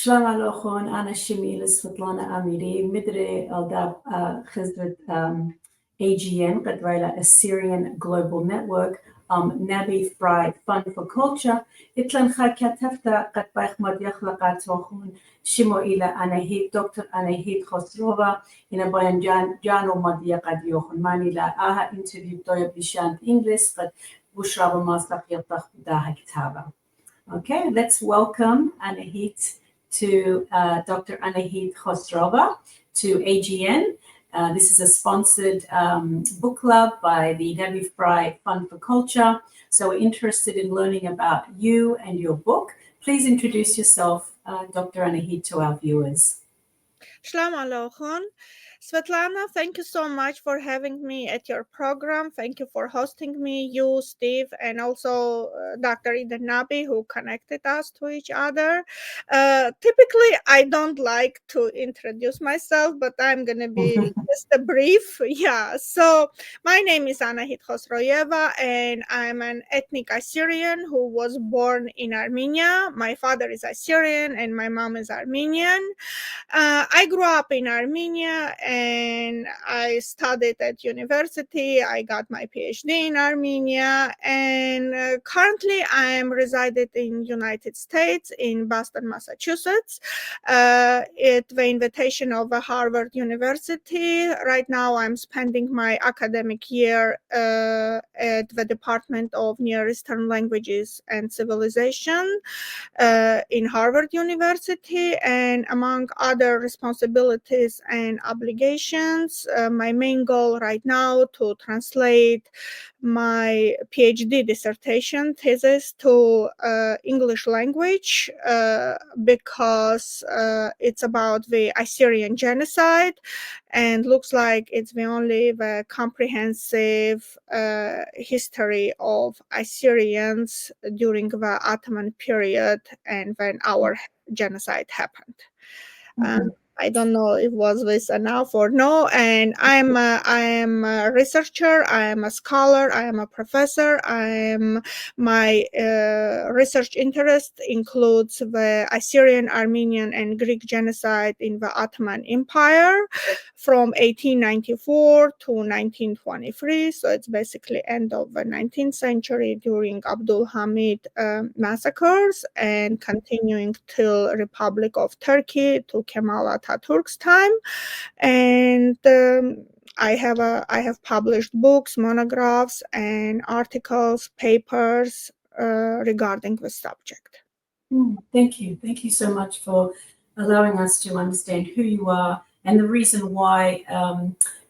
Shalom alochon, Ana Shemil, Svetlana Amiri, Midre Eldab Chizret AGN, Gadvaila Assyrian Global Network, Nabi Fry Fund for Culture, Itlan Chakatefta, Gatbaich Madiach Laqatochun, Shimo Ila Anahit, Dr. Anahit Khosroeva, Inabayan Jano Madiach Adiochun, Manila, Aha interview Doya Bishant English, but Bushraba Maslach Yatach Daha Kitaba. Okay, let's welcome Anahit to Dr. Anahit Khosroeva to AGN. This is a sponsored book club by the Nabi Fry Fund for Culture. So we're interested in learning about you and your book. Please introduce yourself, Dr. Anahit, to our viewers. Shalom alochon. Svetlana, thank you so much for having me at your program. Thank you for hosting me, you, Steve, and also Dr. Eden Nabi, who connected us to each other. Typically, I don't like to introduce myself, but I'm going to be just a brief. Yeah, so my name is Anahit Khosroeva, and I'm an ethnic Assyrian who was born in Armenia. My father is Assyrian, and my mom is Armenian. I grew up in Armenia and I studied at university. I got my PhD in Armenia, and currently I am resided in United States in Boston, Massachusetts, at the invitation of Harvard University. Right now I'm spending my academic year at the Department of Near Eastern Languages and Civilization in Harvard University, and among other responsibilities and obligations, my main goal right now to translate my PhD dissertation thesis to English language because it's about the Assyrian Genocide, and looks like it's the comprehensive history of Assyrians during the Ottoman period and when our genocide happened. I don't know if was this enough or no. And I am a researcher. I am a scholar. I am a professor. My research interest includes the Assyrian, Armenian, and Greek genocide in the Ottoman Empire from 1894 to 1923. So it's basically end of the 19th century during Abdul Hamid massacres, and continuing till Republic of Turkey to Kemal Atatürk's time. And I have published books, monographs, and articles, papers regarding the subject. Thank you. Thank you so much for allowing us to understand who you are and the reason why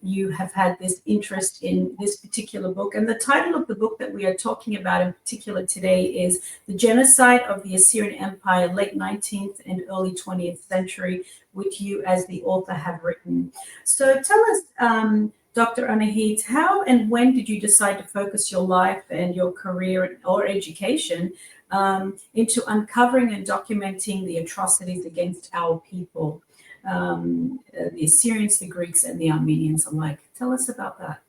you have had this interest in this particular book. And the title of the book that we are talking about in particular today is The Genocide of the Assyrian Empire, late 19th and early 20th century, which you as the author have written. So tell us, Dr. Anahit, how and when did you decide to focus your life and your career or education into uncovering and documenting the atrocities against our people, the Assyrians, the Greeks, and the Armenians alike? Tell us about that.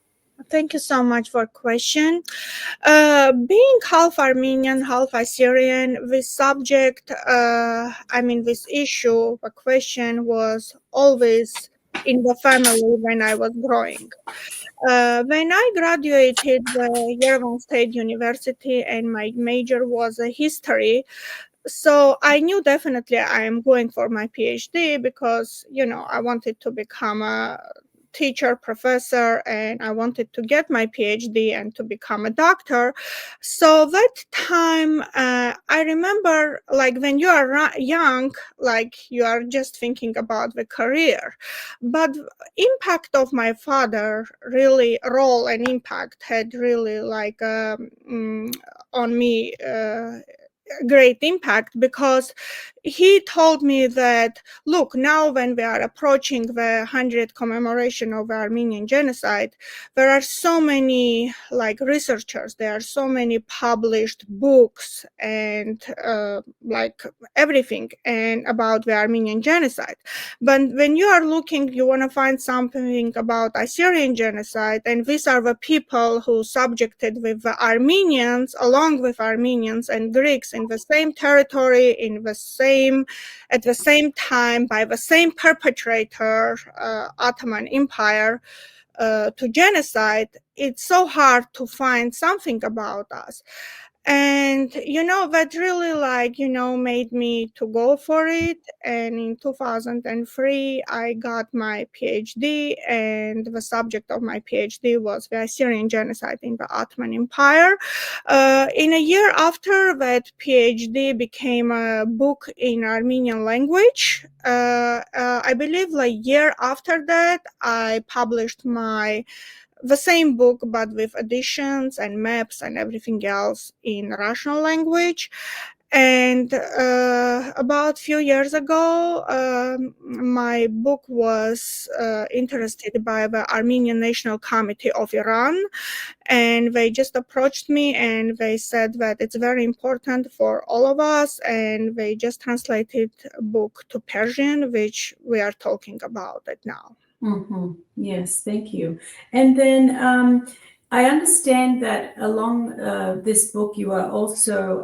Thank you so much for question. Being half Armenian, half Assyrian, this subject, this issue, the question was always in the family when I was growing. When I graduated Yerevan State University and my major was history, so I knew definitely I am going for my PhD because, I wanted to become a teacher, professor, and I wanted to get my PhD and to become a doctor. So that time, I remember, like, when you are young, like, you are just thinking about the career. But impact of my father, really, role and impact had really, like, on me, great impact, because he told me that, look, now when we are approaching the 100th commemoration of the Armenian genocide, there are so many researchers, there are so many published books and everything and about the Armenian genocide. But when you are looking, you want to find something about Assyrian genocide, and these are the people who subjected with the Armenians, along with Armenians and Greeks in the same territory, in the same the same time by the same perpetrator, Ottoman Empire, to genocide, it's so hard to find something about us. And that really made me to go for it. And in 2003 I got my PhD, and the subject of my PhD was the Assyrian Genocide in the Ottoman Empire. In a year after that PhD became a book in Armenian language. I believe a year after that I published the same book, but with additions and maps and everything else in Russian language. And about a few years ago, my book was interested by the Armenian National Committee of Iran, and they just approached me and they said that it's very important for all of us, and they just translated a book to Persian, which we are talking about it now. Mm-hmm. Yes, thank you. And then I understand that along this book, you are also,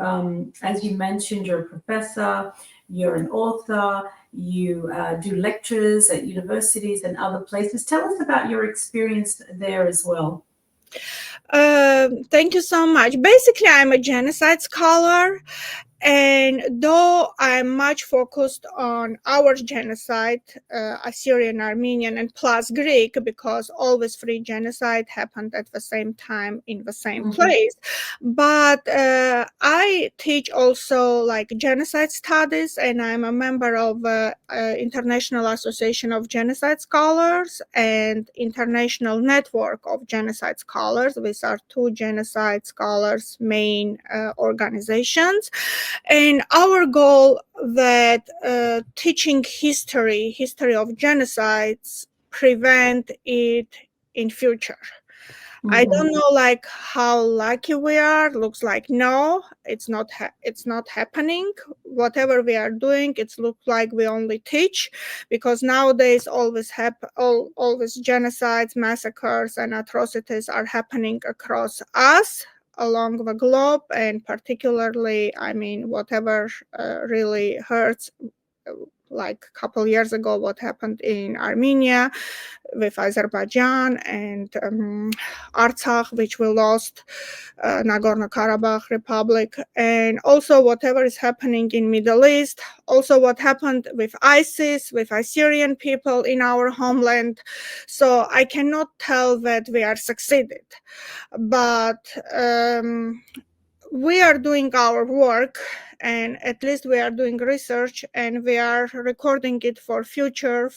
as you mentioned, you're a professor, you're an author, you do lectures at universities and other places. Tell us about your experience there as well. Thank you so much. Basically, I'm a genocide scholar. And though I'm much focused on our genocide, Assyrian, Armenian, and plus Greek, because all these three genocides happened at the same time in the same place. But I teach also genocide studies, and I'm a member of the International Association of Genocide Scholars and International Network of Genocide Scholars. These are two genocide scholars' main organizations. And our goal that teaching history of genocides, prevent it in future. I don't know how lucky we are. Looks like no, it's not happening. Whatever we are doing, it's looks like we only teach, because nowadays all these genocides, massacres, and atrocities are happening across us, along the globe, and particularly, whatever really hurts, like a couple years ago, what happened in Armenia with Azerbaijan, and Artsakh, which we lost, Nagorno-Karabakh Republic, and also whatever is happening in Middle East, also what happened with ISIS, with Assyrian people in our homeland. So I cannot tell that we are succeeded, but we are doing our work, and at least we are doing research, and we are recording it for future.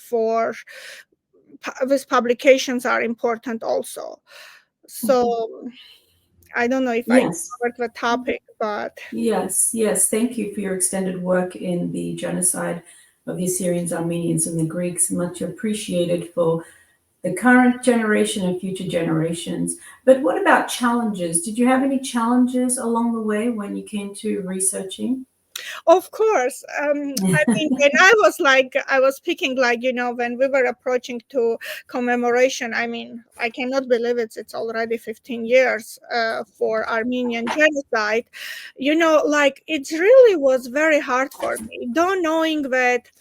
These publications are important also. So I don't know if I covered the topic, but yes, thank you for your extended work in the genocide of the Assyrians, Armenians, and the Greeks. Much appreciated for the current generation and future generations. But what about challenges? Did you have any challenges along the way when you came to researching? Of course. When I was speaking, when we were approaching to commemoration, I cannot believe it's already 15 years for Armenian genocide. It really was very hard for me, though, knowing that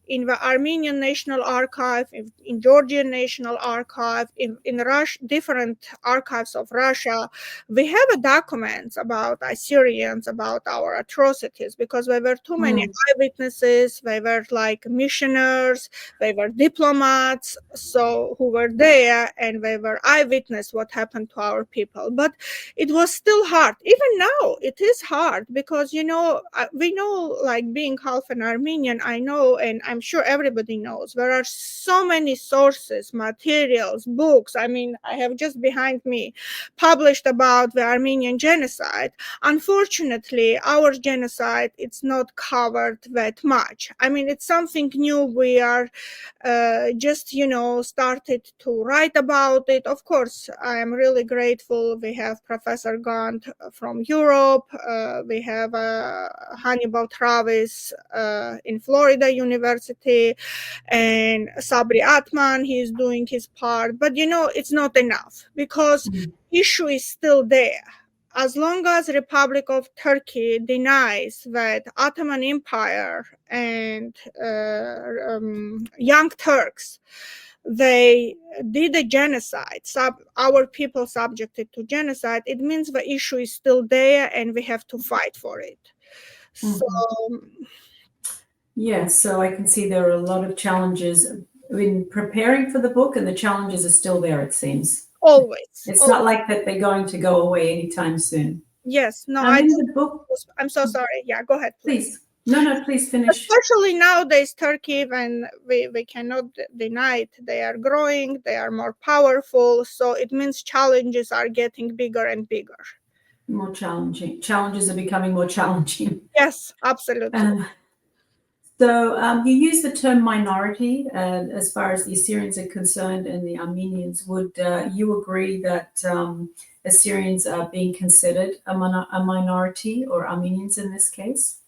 in the Armenian National Archive, in Georgian National Archive, in different archives of Russia, we have documents about Assyrians, about our atrocities, because there were too many eyewitnesses. They were missioners, they were diplomats, so who were there, and they were eyewitness what happened to our people. But it was still hard. Even now, it is hard, because we know, being half an Armenian, I know, and I'm sure everybody knows, there are so many sources, materials, books. I have just behind me published about the Armenian genocide. Unfortunately, our genocide, it's not covered that much. It's something new. We are just started to write about it. Of course, I am really grateful. We have Professor Gant from Europe. We have Hannibal Travis in Florida University, and Sabri Atman, he is doing his part. But it's not enough, because issue is still there. as long as Republic of Turkey denies that Ottoman Empire and Young Turks, they did a genocide, our people subjected to genocide, it means the issue is still there and we have to fight for it. So yes, so I can see there are a lot of challenges in preparing for the book, and the challenges are still there, it seems. always. It's not like that they're going to go away anytime soon. Yes, no, In the book, I'm so sorry. Yeah, go ahead, please. No, please finish. Especially nowadays, Turkey, when we cannot deny it, they are growing, they are more powerful. So it means challenges are getting bigger and bigger. More challenging. Challenges are becoming more challenging. Yes, absolutely. So you use the term minority as far as the Assyrians are concerned and the Armenians. Would you agree that Assyrians are being considered a minority, or Armenians in this case?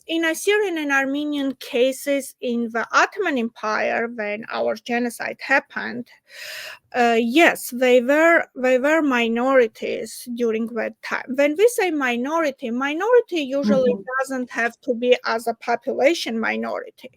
In Assyrian and Armenian cases in the Ottoman Empire, when our genocide happened, yes, they were minorities during that time. When we say minority usually doesn't have to be as a population minority.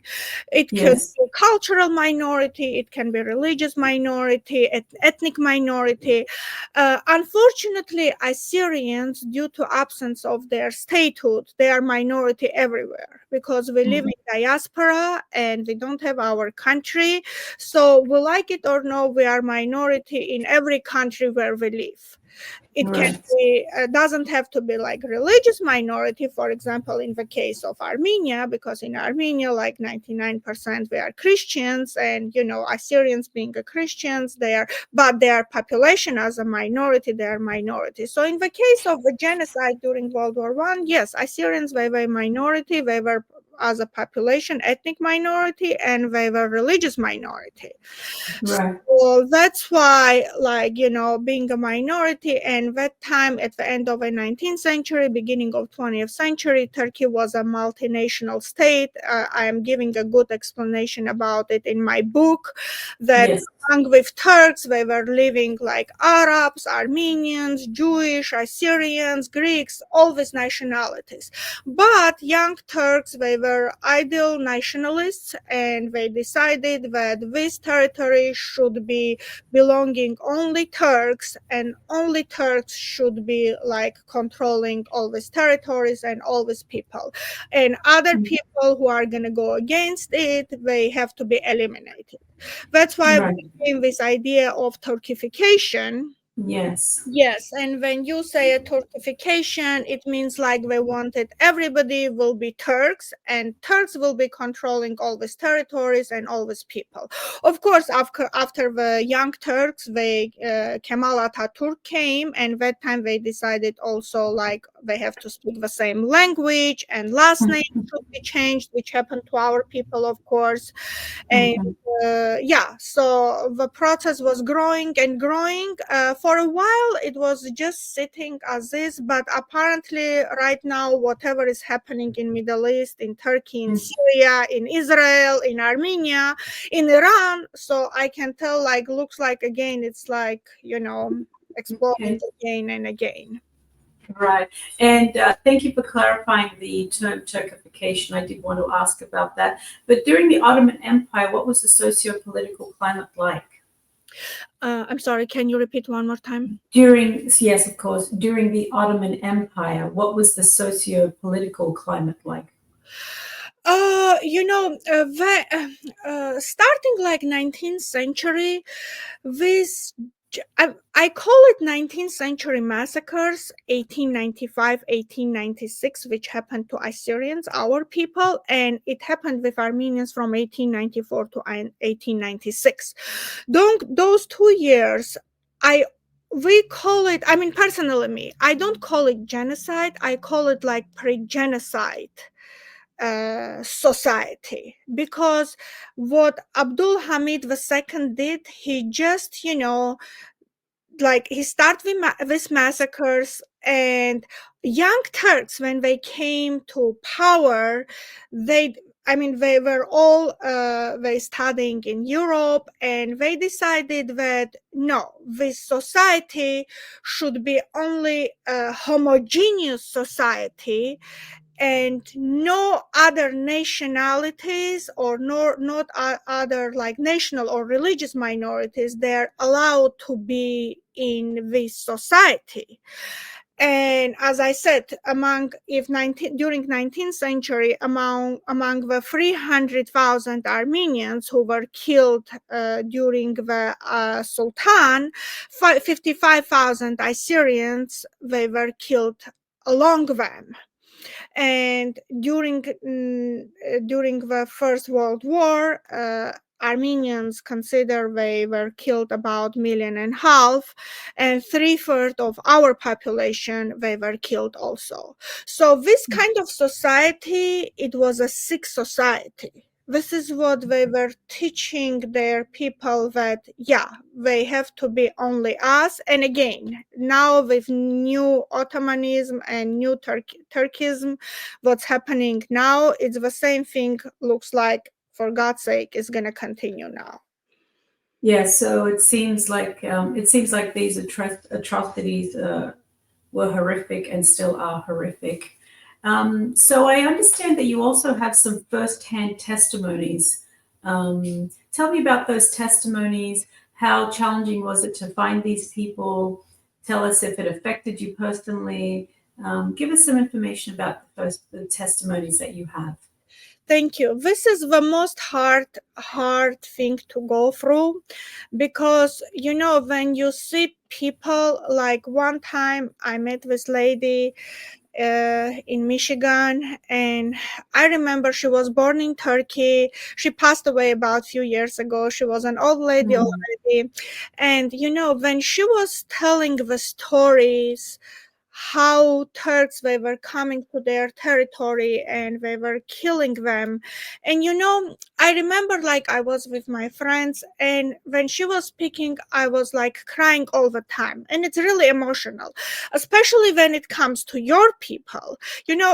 It could be cultural minority, it can be religious minority, ethnic minority. Unfortunately, Assyrians, due to absence of their statehood, they are minority everywhere because we live in diaspora and we don't have our country. So we like it or no, we are minority in every country where we live. It can be, doesn't have to be like religious minority, for example, in the case of Armenia, because in Armenia, like 99% we are Christians, and Assyrians being a Christians, but their population as a minority, they are minority. So in the case of the genocide during World War I, yes, Assyrians they were minority, they were as a population ethnic minority, and they were religious minority. Right. So that's why, being a minority, and that time at the end of the 19th century, beginning of 20th century, Turkey was a multinational state. I am giving a good explanation about it in my book, that along with Turks, they were living like Arabs, Armenians, Jewish, Assyrians, Greeks, all these nationalities. But young Turks, they were ideal nationalists, and they decided that this territory should be belonging only Turks, and only Turks should be like controlling all these territories and all these people. And other people who are going to go against it, they have to be eliminated. That's why we came this idea of Turkification. Yes, and when you say a Turkification, it means like they wanted everybody will be Turks, and Turks will be controlling all these territories and all these people. Of course, after the Young Turks, Kemal Atatürk came, and that time they decided also like they have to speak the same language, and last name should be changed, which happened to our people, of course. And so the process was growing and growing. For a while, it was just sitting as is, but apparently right now, whatever is happening in Middle East, in Turkey, in Syria, in Israel, in Armenia, in Iran, so I can tell, like, looks like again, it's like, exploding again and again. Right. And thank you for clarifying the term Turkification. I did want to ask about that. But during the Ottoman Empire, what was the socio-political climate like? I'm sorry, can you repeat one more time? Yes, of course. During the Ottoman Empire, what was the socio-political climate like? Starting like 19th century, this I call it 19th century massacres, 1895, 1896, which happened to Assyrians, our people, and it happened with Armenians from 1894 to 1896. Those 2 years, we call it, I mean, personally me, I don't call it genocide, I call it like pre-genocide society, because what Abdul Hamid II did, he just, he started with massacres, and young Turks, when they came to power, they were all they studying in Europe, and they decided that no, this society should be only a homogeneous society, and no other nationalities or not other like national or religious minorities, they're allowed to be in this society. And as I said, during 19th century, among the 300,000 Armenians who were killed during the Sultan, 55,000 Assyrians, they were killed along them. And during the First World War, Armenians consider they were killed about 1.5 million, and 3/4 of our population they were killed also. So this kind of society, it was a sick society. This is what they were teaching their people, that they have to be only us. And again, now with new Ottomanism and new Turkism, what's happening now, it's the same thing. Looks like, for God's sake, is going to continue now. Yeah, so it seems like these atrocities were horrific and still are horrific. So I understand that you also have some firsthand testimonies. Tell me about those testimonies. How challenging was it to find these people? Tell us if it affected you personally. Give us some information about the testimonies that you have. Thank you. This is the most hard thing to go through, because when you see people, like one time I met this lady in Michigan, and I remember she was born in Turkey. She passed away about a few years ago. She was an old lady already. And when she was telling the stories, how Turks, they were coming to their territory and they were killing them. And I remember, like, I was with my friends, and when she was speaking, I was like crying all the time. And it's really emotional, especially when it comes to your people.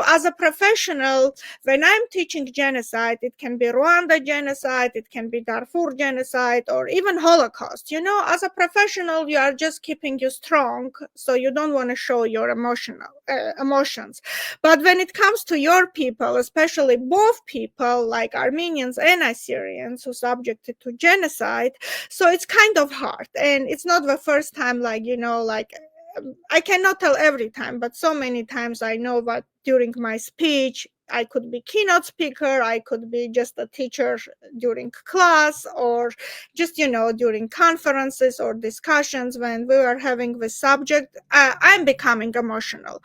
As a professional, when I'm teaching genocide, it can be Rwanda genocide, it can be Darfur genocide, or even Holocaust. As a professional, you are just keeping you strong, so you don't want to show your emotions. But when it comes to your people, especially both people like Armenians and Assyrians who subjected to genocide, so it's kind of hard. And it's not the first time, I cannot tell every time, but so many times I know that during my speech, I could be keynote speaker, I could be just a teacher during class, or just, during conferences or discussions when we are having this subject, I'm becoming emotional.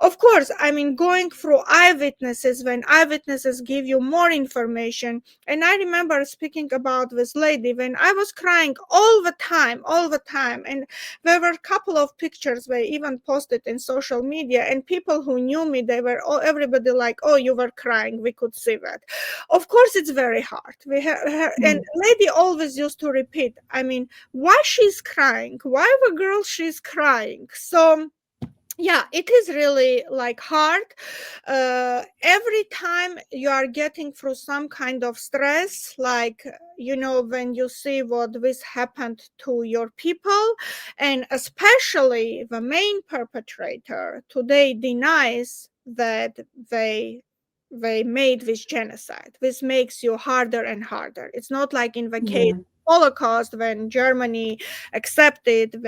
Of course, going through eyewitnesses, when eyewitnesses give you more information. And I remember speaking about this lady when I was crying all the time. And there were a couple of pictures they even posted in social media, and people who knew me, they were everybody like, oh, you were crying, we could see that. Of course, it's very hard. And lady always used to repeat, why she's crying, why the girl she's crying. So yeah, it is really like hard. Every time you are getting through some kind of stress, like when you see what this happened to your people, and especially the main perpetrator today denies that they made this genocide. This makes you harder and harder. It's not like in the case of Holocaust, when Germany accepted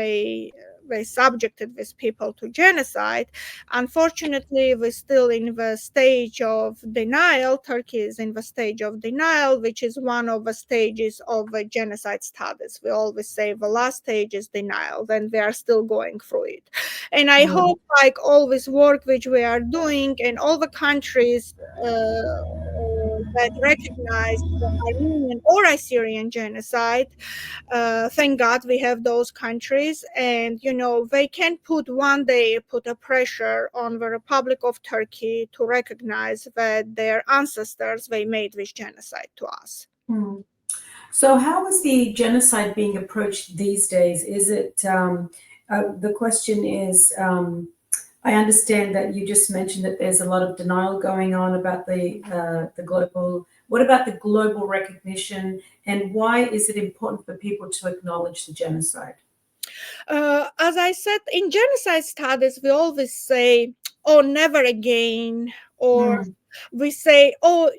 they subjected these people to genocide. Unfortunately, we're still in the stage of denial. Turkey is in the stage of denial, which is one of the stages of the genocide studies. We always say the last stage is denial, then they are still going through it. And I hope, like, all this work which we are doing, and all the countries that recognize the Armenian or Assyrian genocide, thank God we have those countries, and they can one day put a pressure on the Republic of Turkey to recognize that their ancestors, they made this genocide to us. So how is the genocide being approached these days? Is it the question is, I understand that you just mentioned that there's a lot of denial going on about the global What about the global recognition, and why is it important for people to acknowledge the genocide? As I said, in genocide studies, we always say, oh, never again, or we say, oh,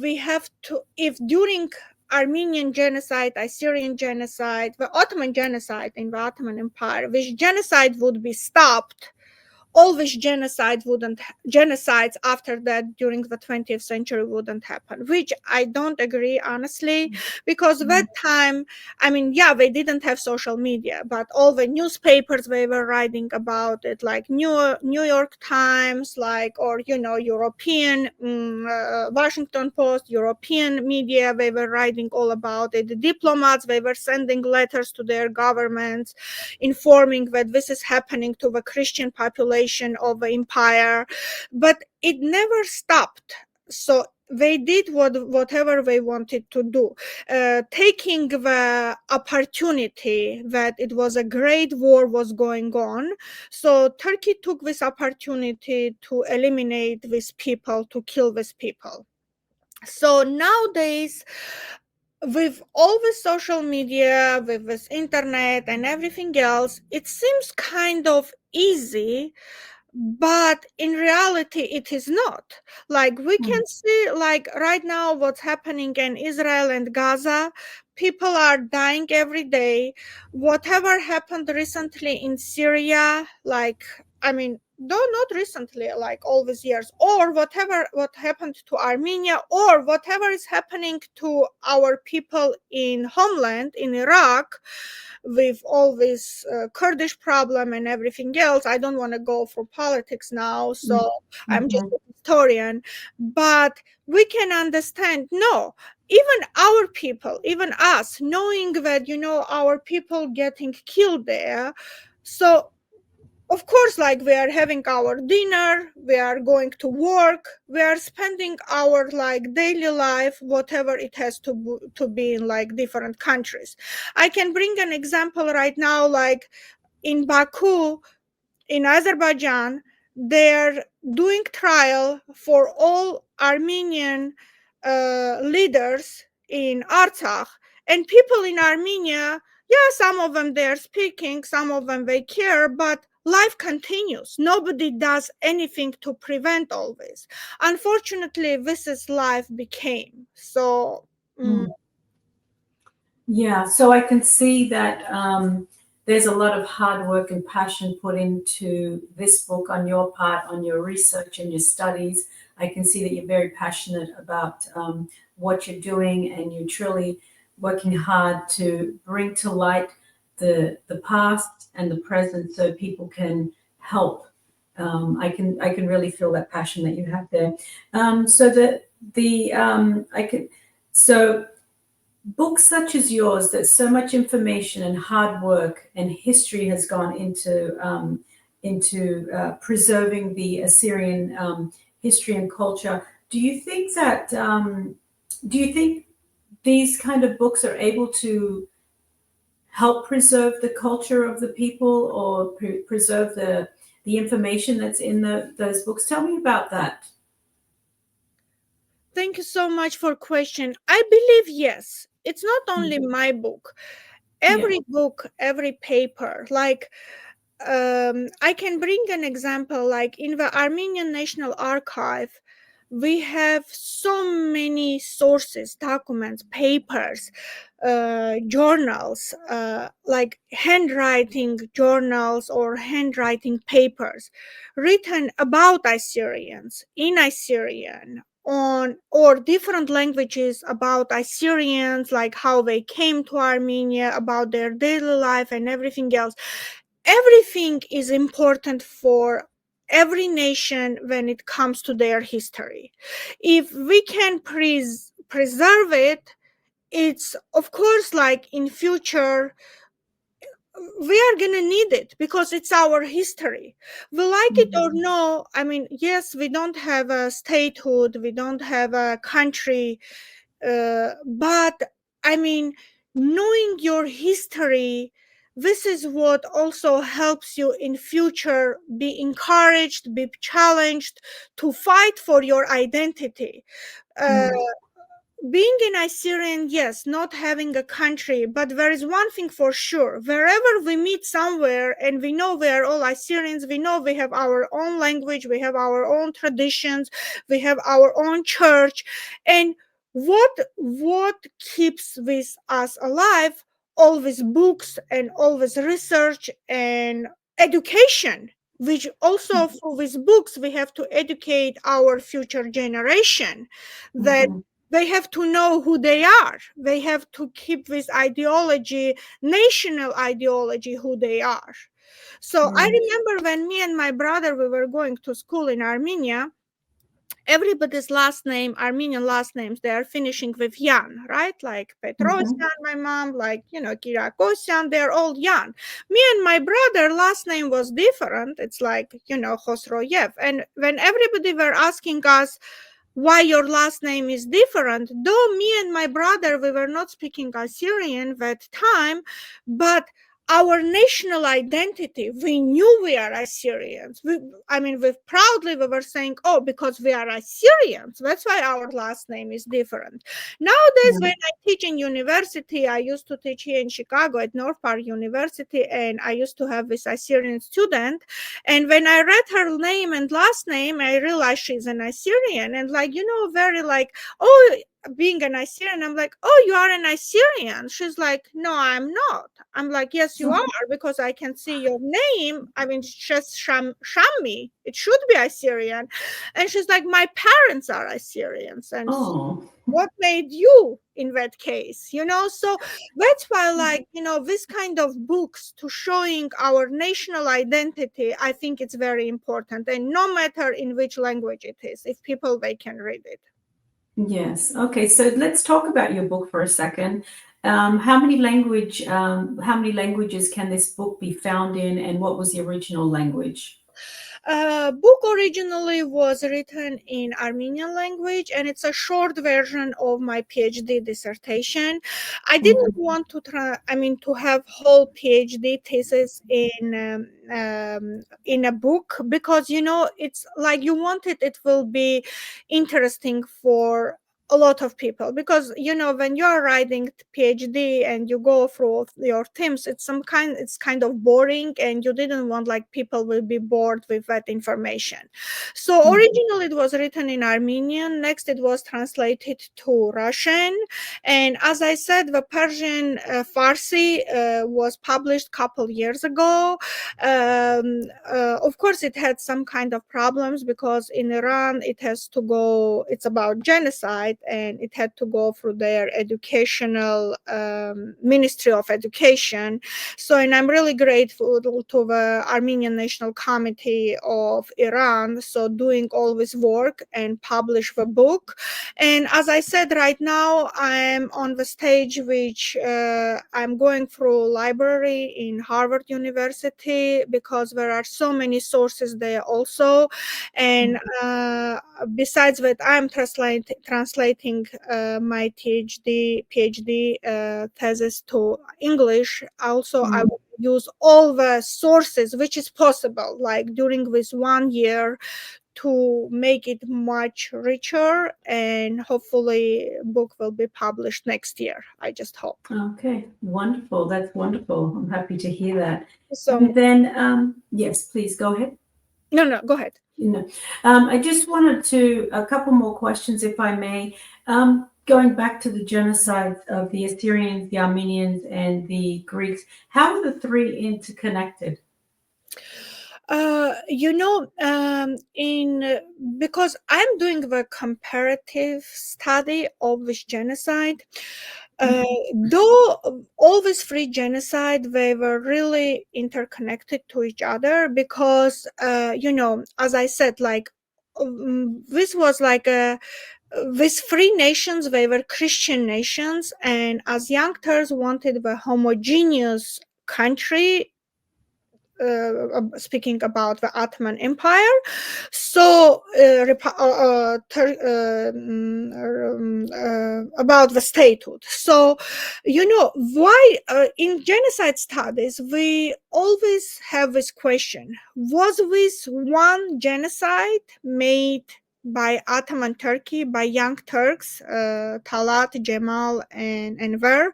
we have to, if during Armenian genocide, Assyrian genocide, the Ottoman genocide in the Ottoman Empire, which genocide would be stopped, all these genocides after that during the 20th century wouldn't happen, which I don't agree, honestly, because that time, I mean, yeah, they didn't have social media, but all the newspapers, they were writing about it, like New York Times, like, or European Washington Post, European media, they were writing all about it. The diplomats, they were sending letters to their governments informing that this is happening to the Christian population of the empire, but it never stopped. So they did whatever they wanted to do, taking the opportunity that it was a great war was going on. So Turkey took this opportunity to eliminate these people, to kill these people. So nowadays, with all the social media, with this internet and everything else, it seems kind of easy, but in reality it is not. Like, we can see, like, right now what's happening in Israel and Gaza. People are dying every day. Whatever happened recently in Syria, like, I mean, though not recently, like all these years, or what happened to Armenia, or whatever is happening to our people in homeland in Iraq, with all this Kurdish problem and everything else. I don't want to go for politics now, so I'm just a historian. But we can understand, no, even our people, even us, knowing that, our people getting killed there. So of course, like, we are having our dinner, we are going to work, we are spending our like daily life, whatever it has to be in like different countries. I can bring an example right now, like in Baku, in Azerbaijan, they're doing trial for all Armenian leaders in Artsakh, and people in Armenia, yeah, some of them they're speaking, some of them they care, but life continues. Nobody does anything to prevent all this. Unfortunately, this is life became. So Yeah, so I can see that there's a lot of hard work and passion put into this book on your part, on your research and your studies. I can see that you're very passionate about what you're doing, and you're truly working hard to bring to light the past and the present so people can help. I can really feel that passion that you have there. So the I could so books such as yours, that so much information and hard work and history has gone into preserving the Assyrian history and culture. Do you think that do you think these kind of books are able to help preserve the culture of the people, or preserve the information that's in those books? Tell me about that. thank you so much for question. I believe yes. It's not only my book. Yeah. Every book, every paper, like I can bring an example, like in the Armenian National Archive, we have so many sources, documents, papers, journals, like handwriting journals or handwriting papers written about Assyrians in Assyrian, on or different languages about Assyrians, like how they came to Armenia, about their daily life and everything else. Everything is important for every nation when it comes to their history. If we can preserve it, it's of course, like in future we are gonna need it because it's our history. We like it or no, I mean, yes, we don't have a statehood, we don't have a country, but I mean, knowing your history, this is what also helps you in future be encouraged, be challenged to fight for your identity. uh, being an Assyrian, yes, not having a country, but there is one thing for sure. Wherever we meet somewhere and we know we are all Assyrians, we know we have our own language, we have our own traditions, we have our own church. And what keeps with us alive? Always books and always research and education, which also through these books we have to educate our future generation that they have to know who they are. They have to keep this ideology, national ideology, who they are. So I remember when me and my brother, we were going to school in Armenia, everybody's last name, Armenian last names, they are finishing with Yan, right? Like Petrosyan, my mom, like, Kirakosyan, they're all Yan. Me and my brother, last name was different. It's like, Khosroev. And when everybody were asking us why your last name is different, though me and my brother, we were not speaking Assyrian that time, but our national identity, we knew we are Assyrians. We proudly we were saying, oh, because we are Assyrians, that's why our last name is different. Nowadays, when I teach in university, I used to teach here in Chicago at North Park University, and I used to have this Assyrian student. And when I read her name and last name, I realized she's an Assyrian. And very like, oh, being an Assyrian, I'm like, oh, you are an Assyrian. She's like, no, I'm not. I'm like, yes, you are, because I can see your name. I mean, it's just Shami. It should be Assyrian. And she's like, my parents are Assyrians. And what made you in that case? So that's why, this kind of books to showing our national identity, I think it's very important. And no matter in which language it is, if people, they can read it. Yes. Okay. So let's talk about your book for a second. How many languages can this book be found in, and what was the original language? Book originally was written in Armenian language, and it's a short version of my PhD dissertation. I didn't want to have whole PhD thesis in a book, because it's like you want it will be interesting for a lot of people, because when you're writing PhD and you go through your themes, it's kind of boring, and you didn't want like people will be bored with that information. So originally it was written in Armenian. Next it was translated to Russian, and as I said, the Persian Farsi was published a couple years ago. Of course it had some kind of problems, because in Iran it's about genocide, and it had to go through their educational Ministry of Education. So, and I'm really grateful to the Armenian National Committee of Iran, so doing all this work and publish the book. And as I said, right now I'm on the stage which I'm going through library in Harvard University, because there are so many sources there also. And besides that, I'm translating my PhD thesis to English. Also, I will use all the sources which is possible, like during this 1 year, to make it much richer, and hopefully book will be published next year. I just hope. Okay, wonderful. That's wonderful. I'm happy to hear that. So, and then, yes, please go ahead. No, go ahead. I just wanted a couple more questions, if I may. Going back to the genocide of the Assyrians, the Armenians, and the Greeks, how are the three interconnected? Because I'm doing the comparative study of this genocide, though all these three genocide, they were really interconnected to each other, because as I said, like this was like these three nations, they were Christian nations, and as young Turks wanted the homogeneous country, speaking about the Ottoman Empire. So about the statehood. So why in genocide studies we always have this question: was this one genocide made by Ottoman Turkey, by young Turks, Talat, Cemal, and Enver,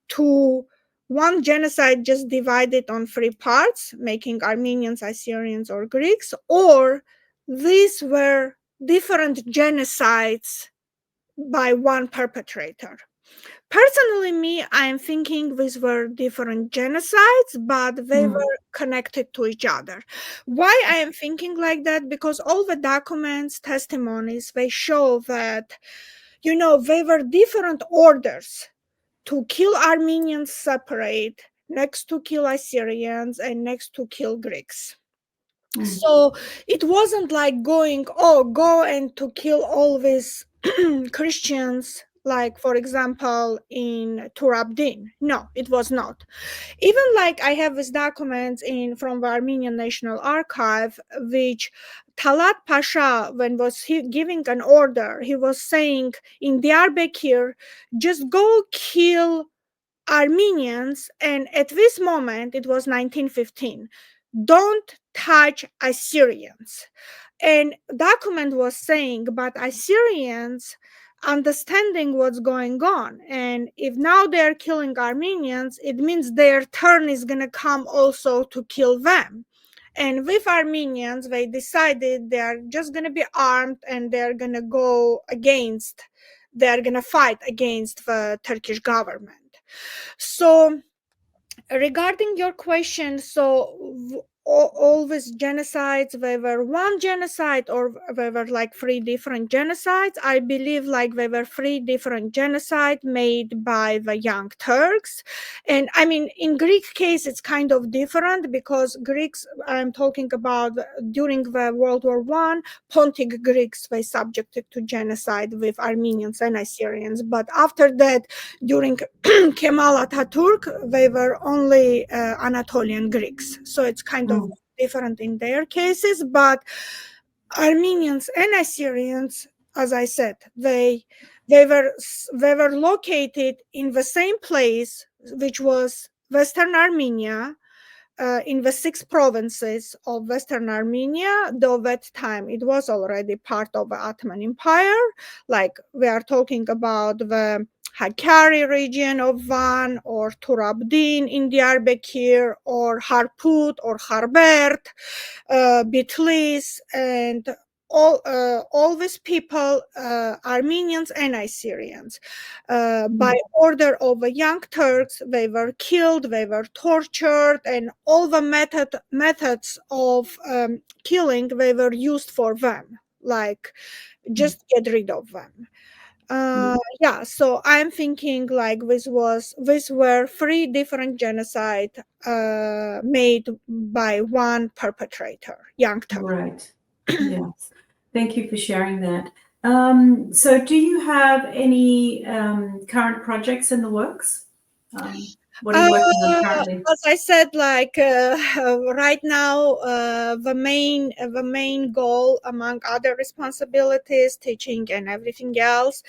to one genocide just divided on three parts, making Armenians, Assyrians, or Greeks, or these were different genocides by one perpetrator. Personally, me, I am thinking these were different genocides, but they were connected to each other. Why I am thinking like that? Because all the documents, testimonies, they show that, they were different orders to kill Armenians separate, next to kill Assyrians, and next to kill Greeks. So it wasn't like going, go and to kill all these Christians, like, for example, in Turabdin. No, it was not. Even like I have these documents from the Armenian National Archive, which Talat Pasha, when was he giving an order, he was saying in Diyarbakir, just go kill Armenians, and at this moment, it was 1915, don't touch Assyrians. And document was saying, but Assyrians understanding what's going on, and if now they're killing Armenians, it means their turn is going to come also to kill them. And with Armenians, they decided they're just going to be armed and they're going to fight against the Turkish government. So regarding your question, so all these genocides, they were one genocide or they were like three different genocides? I believe like they were three different genocides made by the young Turks. And I mean, in Greek case, it's kind of different because Greeks, I'm talking about during the World War I, Pontic Greeks were subjected to genocide with Armenians and Assyrians. But after that, during Kemal Atatürk, they were only Anatolian Greeks. So it's kind of different in their cases. But Armenians and Assyrians, as I said, they were located in the same place, which was Western Armenia, in the 6 provinces of Western Armenia, though that time it was already part of the Ottoman Empire. Like we are talking about the Hakkari region of Van, or Turabdin in Diyarbakir, or Harput or Harbert, Bitlis, and all these people, Armenians and Assyrians, by order of the young Turks, they were killed, they were tortured, and all the methods of killing, they were used for them, like just get rid of them. Yeah, so I'm thinking like these were 3 different genocide made by one perpetrator, young Turk. Right. Yes. Thank you for sharing that. So do you have any current projects in the works? What are you working on currently? As I said, like right now, the main goal, among other responsibilities, teaching and everything else,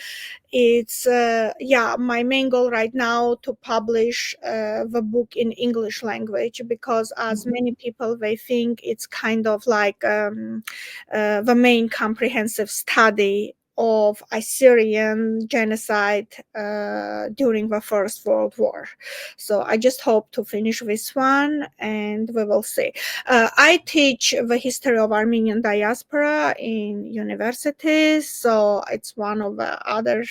it's my main goal right now to publish the book in English language, because as many people, they think it's kind of like the main comprehensive study of Assyrian genocide during the First World War. So I just hope to finish this one, and we will see. I teach the history of Armenian diaspora in universities, so it's one of the other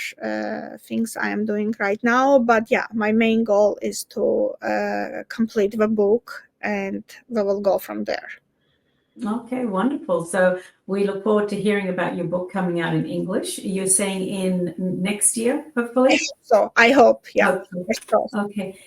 things I am doing right now. But yeah, my main goal is to complete the book, and we will go from there. Okay, wonderful. So we look forward to hearing about your book coming out in English. You're saying in next year, hopefully? I hope, yeah. Hopefully. Okay.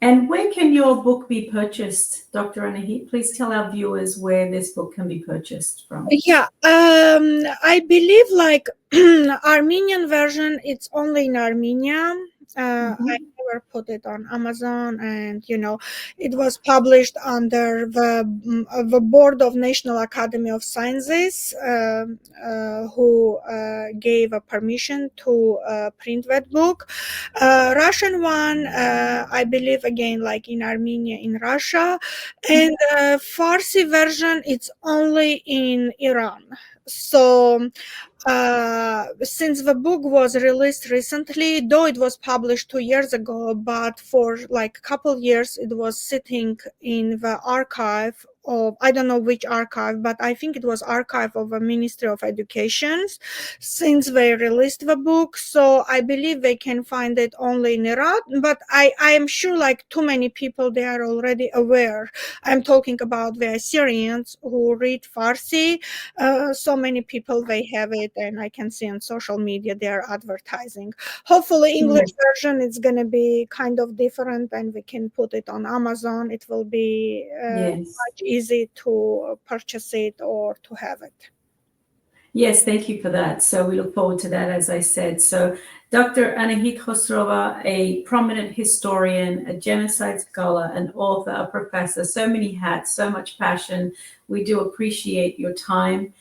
And where can your book be purchased, Dr. Anahit? Please tell our viewers where this book can be purchased from. Yeah, I believe like Armenian version, it's only in Armenia. I never put it on Amazon, and it was published under the Board of National Academy of Sciences, who gave a permission to print that book. Russian one, I believe, again, like in Armenia, in Russia, and Farsi version, it's only in Iran. So since the book was released recently, though it was published 2 years ago, but for like a couple years it was sitting in the archive of, I don't know which archive, but I think it was archive of the Ministry of Education since they released the book. So I believe they can find it only in Iran, but I am sure like too many people, they are already aware. I'm talking about the Assyrians who read Farsi. So many people, they have it, and I can see on social media they are advertising. Hopefully English version is going to be kind of different, and we can put it on Amazon. It will be much easy to purchase it or to have it. Yes, thank you for that. So we look forward to that, as I said. So Dr. Anahit Khosroeva, a prominent historian, a genocide scholar, an author, a professor, so many hats, so much passion. We do appreciate your time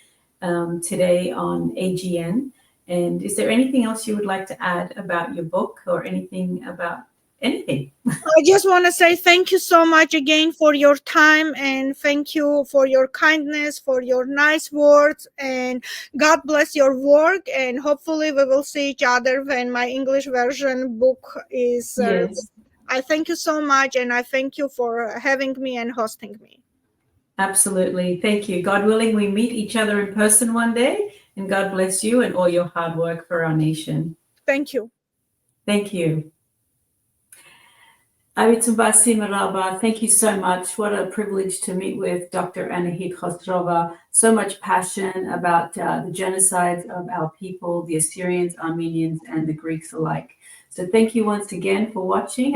today on AGN. And is there anything else you would like to add about your book, or anything about anything? I just want to say thank you so much again for your time, and thank you for your kindness, for your nice words, and God bless your work. And hopefully we will see each other when my English version book is Yes. I thank you so much, and I thank you for having me and hosting me. Absolutely. Thank you. God willing, we meet each other in person one day, and God bless you and all your hard work for our nation. Thank you. Thank you. Thank you so much. What a privilege to meet with Dr. Anahit Khosroeva. So much passion about the genocide of our people, the Assyrians, Armenians, and the Greeks alike. So thank you once again for watching.